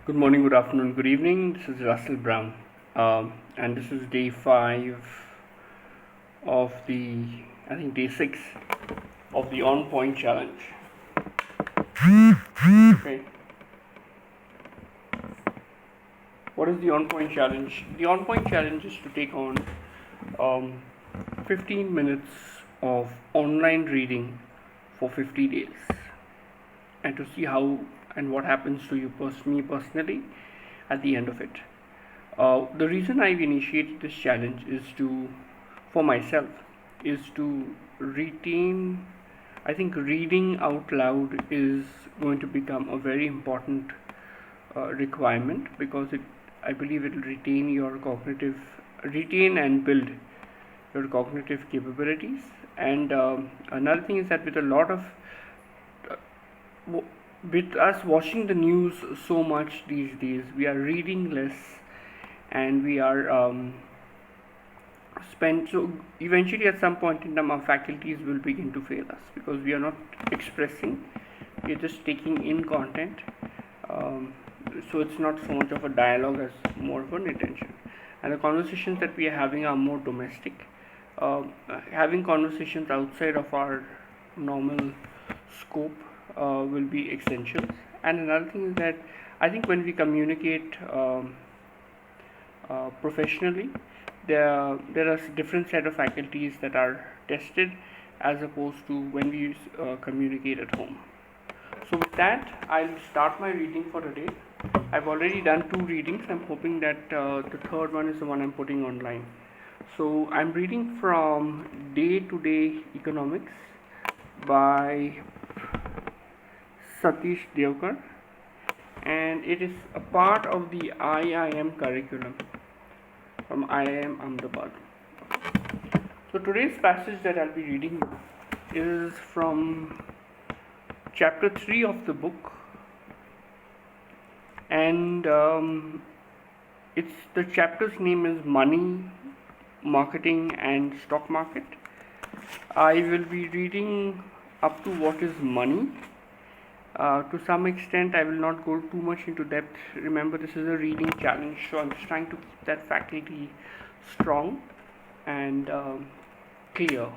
Good morning, good afternoon, good evening. This is Russell Brown, and this is day 5 of day 6 of the On Point Challenge. Okay. What is the On Point Challenge? The On Point Challenge is to take on 15 minutes of online reading for 50 days and to see how and what happens to me personally at the end of it. The reason I've initiated this challenge for myself, is to retain. I think reading out loud is going to become a very important requirement because I believe it will retain and build your cognitive capabilities. And another thing is that with us watching the news so much these days, we are reading less, and we are so eventually at some point in time our faculties will begin to fail us because we are not expressing, we are just taking in content. So it's not so much of a dialogue as more of a retention, and the conversations that we are having are more domestic. Having conversations outside of our normal scope will be essential. And another thing is that I think when we communicate professionally, there are different set of faculties that are tested as opposed to when we communicate at home. So with that, I'll start my reading for today. I've already done 2 readings. I'm hoping that the third one is the one I'm putting online. So I'm reading from Day to Day Economics by Satish Devkar, and it is a part of the IIM curriculum from IIM Ahmedabad. So today's passage that I'll be reading is from chapter 3 of the book, and the chapter's name is Money, Marketing and Stock Market. I will be reading up to what is money. To some extent, I will not go too much into depth. Remember, this is a reading challenge, so I'm just trying to keep that faculty strong and clear,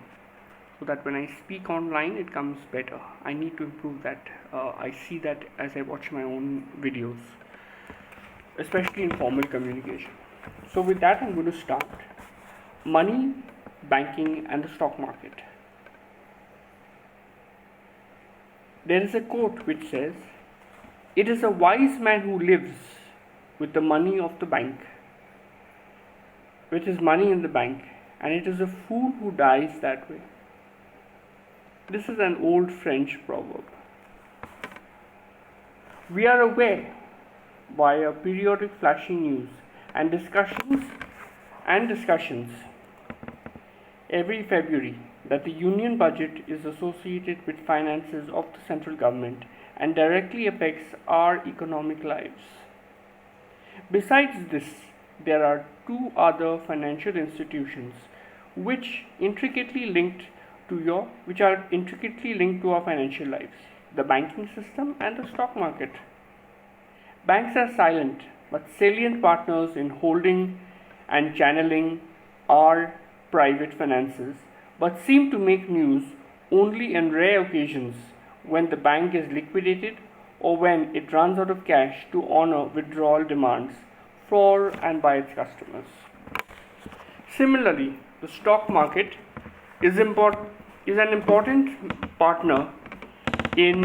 so that when I speak online, it comes better. I need to improve that. I see that as I watch my own videos, especially in formal communication. So with that, I'm going to start. Money, banking and the stock market. There is a quote which says, "It is a wise man who lives with the money of the bank, with his money in the bank, and it is a fool who dies that way." This is an old French proverb. We are aware via periodic flashing news and discussions every February that the union budget is associated with finances of the central government and directly affects our economic lives. Besides this, there are 2 other financial institutions which are intricately linked to our financial lives: the banking system and the stock market. Banks are silent but salient partners in holding and channeling our private finances, but seem to make news only in rare occasions when the bank is liquidated or when it runs out of cash to honor withdrawal demands for and by its customers. Similarly, the stock market is an important partner in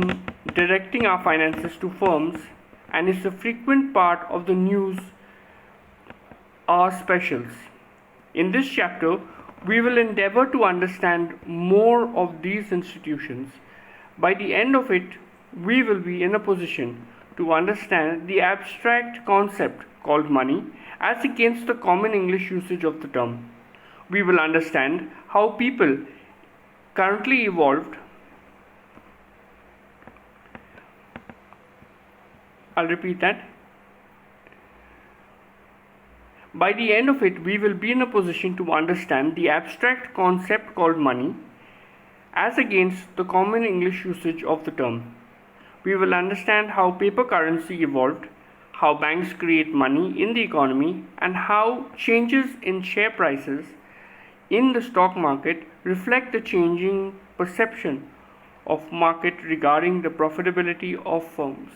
directing our finances to firms and is a frequent part of the news our specials. In this chapter, we will endeavor to understand more of these institutions. By the end of it, we will be in a position to understand the abstract concept called money as against the common English usage of the term. We will understand how people currently evolved. I'll repeat that. By the end of it, we will be in a position to understand the abstract concept called money as against the common English usage of the term. We will understand how paper currency evolved, how banks create money in the economy, and how changes in share prices in the stock market reflect the changing perception of market regarding the profitability of firms.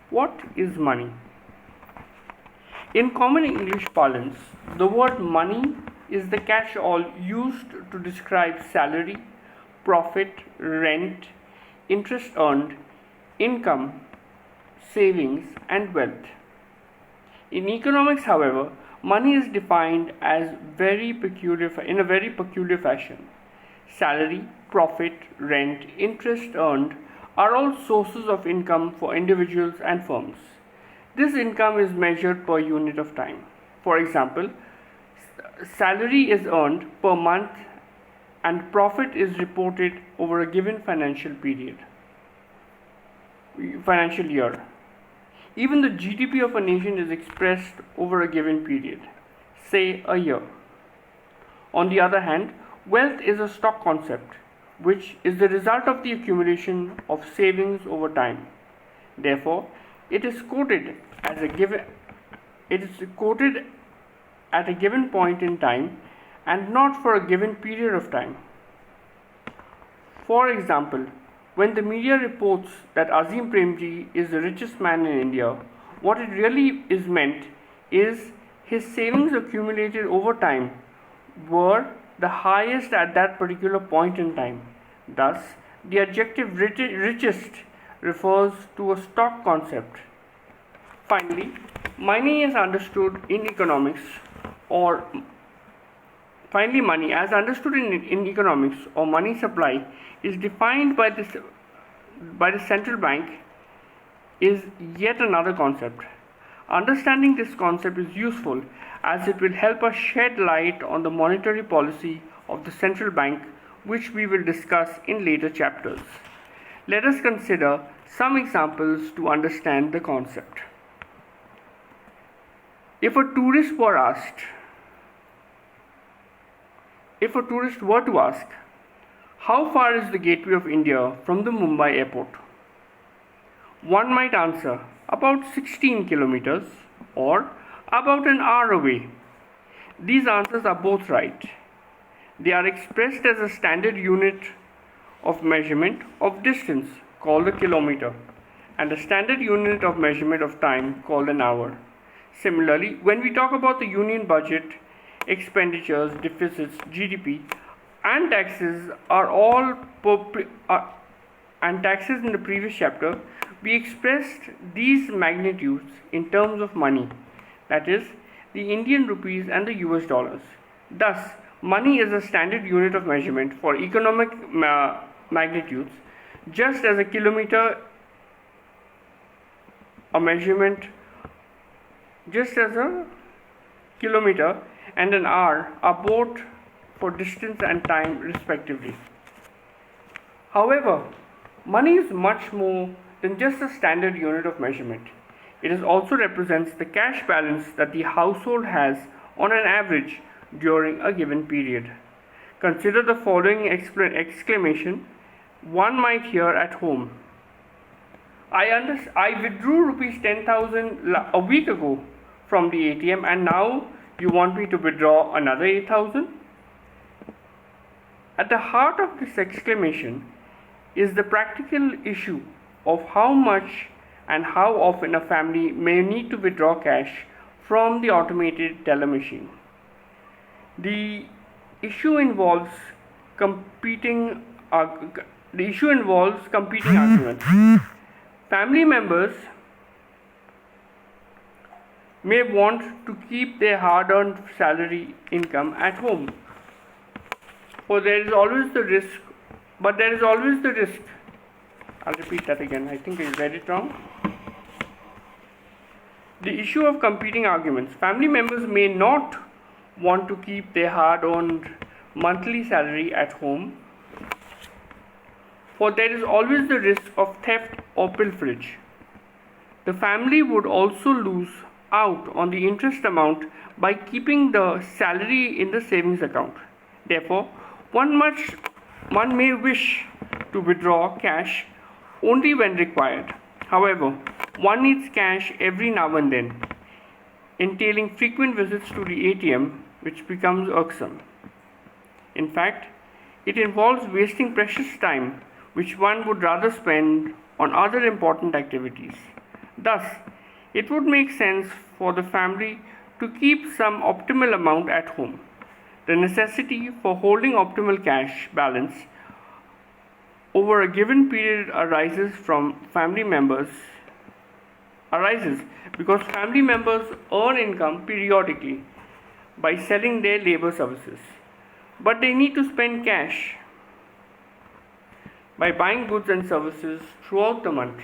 What is money? In common English parlance, the word money is the catch-all used to describe salary, profit, rent, interest earned, income, savings, and wealth. In economics, however, money is defined as in a very peculiar fashion. Salary, profit, rent, interest earned are all sources of income for individuals and firms. This income is measured per unit of time. For example, salary is earned per month and profit is reported over a given financial year. Even the GDP of a nation is expressed over a given period, say a year. On the other hand, wealth is a stock concept, which is the result of the accumulation of savings over time. Therefore, it is quoted at a given point in time and not for a given period of time. For example, when the media reports that Azim Premji is the richest man in India, what it really is meant is his savings accumulated over time were the highest at that particular point in time. Thus, the adjective richest refers to a stock concept. Finally, money as understood in economics or money supply is defined by the central bank is yet another concept. Understanding this concept is useful as it will help us shed light on the monetary policy of the central bank, which we will discuss in later chapters. Let us consider some examples to understand the concept. If a tourist were to ask, how far is the Gateway of India from the Mumbai airport? One might answer, about 16 kilometers or about an hour away. These answers are both right. They are expressed as a standard unit of measurement of distance called a kilometer and a standard unit of measurement of time called an hour. Similarly, when we talk about the union budget, expenditures, deficits, GDP, and taxes and taxes in the previous chapter, we expressed these magnitudes in terms of money, that is, the Indian rupees and the US dollars. Thus, money is a standard unit of measurement for economic magnitudes, just as a kilometer and an hour are both for distance and time respectively. However, money is much more than just a standard unit of measurement. It also represents the cash balance that the household has on an average during a given period. Consider the following exclamation one might hear at home. I withdrew rupees 10,000 a week ago from the ATM and now you want me to withdraw another 8,000? At the heart of this exclamation is the practical issue of how much and how often a family may need to withdraw cash from the automated teller machine. The issue involves competing arguments. Family members may want to keep their hard-earned salary income at home. There is always the risk. I'll repeat that again. I think I read it wrong. The issue of competing arguments. Family members may not want to keep their hard-earned monthly salary at home, for there is always the risk of theft or pilferage. The family would also lose out on the interest amount by keeping the salary in the savings account. Therefore, one may wish to withdraw cash only when required. However, one needs cash every now and then, entailing frequent visits to the ATM, which becomes irksome. In fact, it involves wasting precious time which one would rather spend on other important activities. Thus, it would make sense for the family to keep some optimal amount at home. The necessity for holding optimal cash balance over a given period arises because family members earn income periodically by selling their labor services, but they need to spend cash by buying goods and services throughout the month.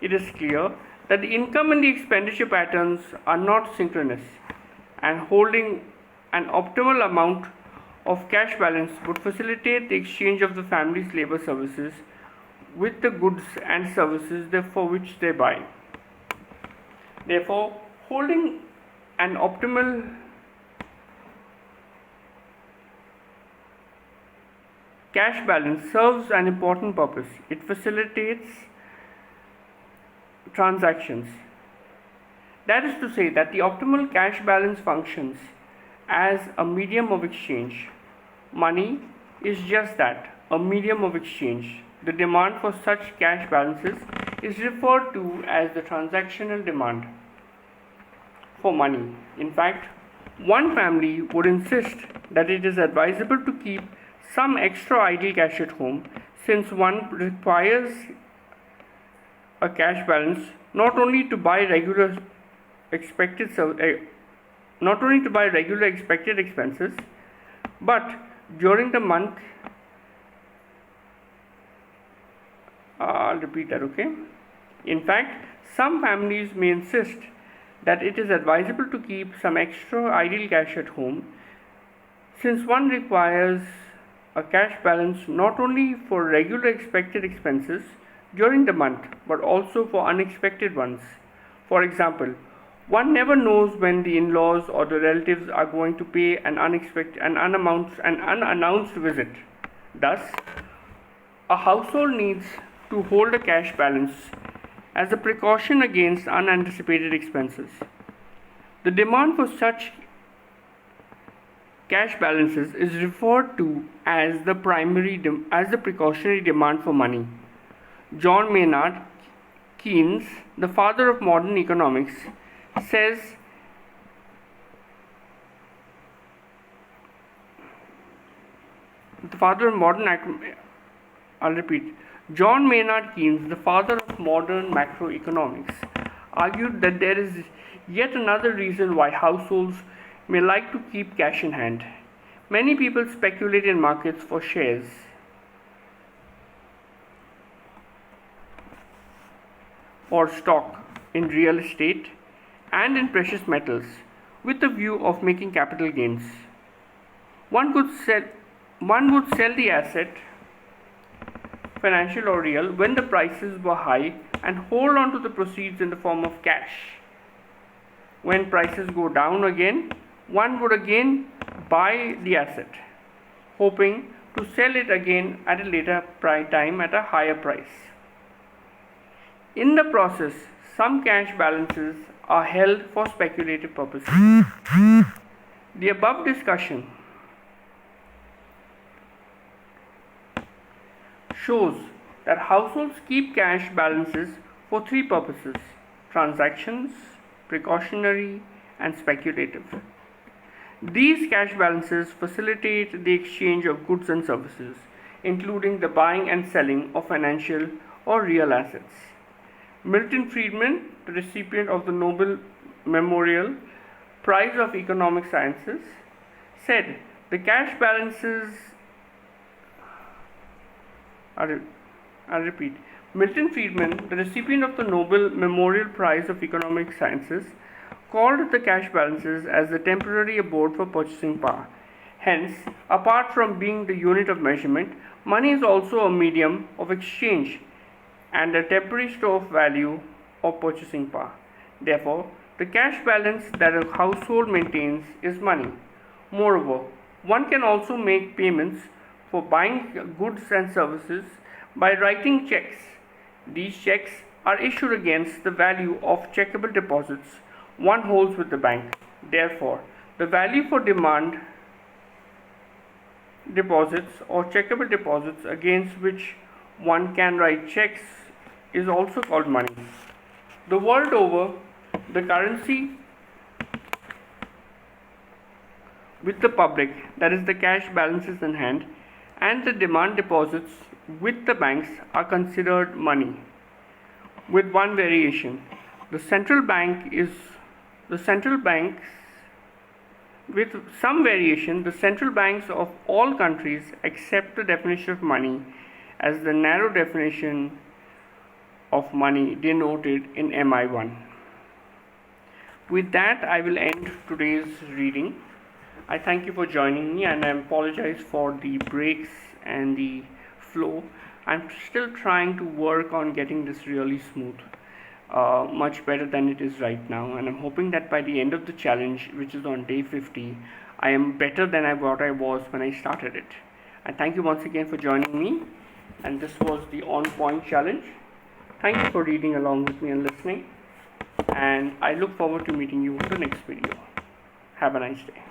It is clear that the income and the expenditure patterns are not synchronous, and holding an optimal amount of cash balance would facilitate the exchange of the family's labor services with the goods and services for which they buy. Therefore, holding an optimal cash balance serves an important purpose. It facilitates transactions. That is to say that the optimal cash balance functions as a medium of exchange. Money is just that, a medium of exchange. The demand for such cash balances is referred to as the transactional demand for money. In fact, one family would insist that it is advisable to keep some extra idle cash at home, since one requires a cash balance not only to buy regular expected expenses, but during the month. I'll repeat that, okay? In fact, some families may insist that it is advisable to keep some extra idle cash at home, since one requires a cash balance not only for regular expected expenses during the month, but also for unexpected ones. For example, one never knows when the in-laws or the relatives are going to pay an unannounced visit. Thus, a household needs to hold a cash balance as a precaution against unanticipated expenses. The demand for such cash balances is referred to as the precautionary demand for money. John Maynard Keynes, the father of modern economics, says John Maynard Keynes, the father of modern macroeconomics, argued that there is yet another reason why households may like to keep cash in hand. Many people speculate in markets for shares or stock, in real estate, and in precious metals with the view of making capital gains. One would sell the asset, financial or real, when the prices were high and hold on to the proceeds in the form of cash. When prices go down again, one would again buy the asset, hoping to sell it again at a later time at a higher price. In the process, some cash balances are held for speculative purposes. The above discussion shows that households keep cash balances for three purposes: transactions, precautionary, and speculative. These cash balances facilitate the exchange of goods and services, including the buying and selling of financial or real assets. Milton Friedman, the recipient of the Nobel Memorial Prize of Economic Sciences, said the cash balances I'll repeat. Milton Friedman, the recipient of the Nobel Memorial Prize of Economic Sciences, called the cash balances as the temporary abode for purchasing power. Hence, apart from being the unit of measurement, money is also a medium of exchange and a temporary store of value or purchasing power. Therefore, the cash balance that a household maintains is money. Moreover, one can also make payments for buying goods and services by writing checks. These checks are issued against the value of checkable deposits one holds with the bank. Therefore, the value for demand deposits or checkable deposits against which one can write checks is also called money. The world over, the currency with the public, that is the cash balances in hand, and the demand deposits with the banks are considered money, with one variation. The central banks, with some variation, the central banks of all countries accept the definition of money as the narrow definition of money denoted in MI1. With that, I will end today's reading. I thank you for joining me, and I apologize for the breaks and the flow. I'm still trying to work on getting this really smooth, much better than it is right now, and I'm hoping that by the end of the challenge, which is on day 50, I am better than what I was when I started it. And thank you once again for joining me, and this was the On Point challenge. Thank you for reading along with me and listening, and I look forward to meeting you in the next video. Have a nice day.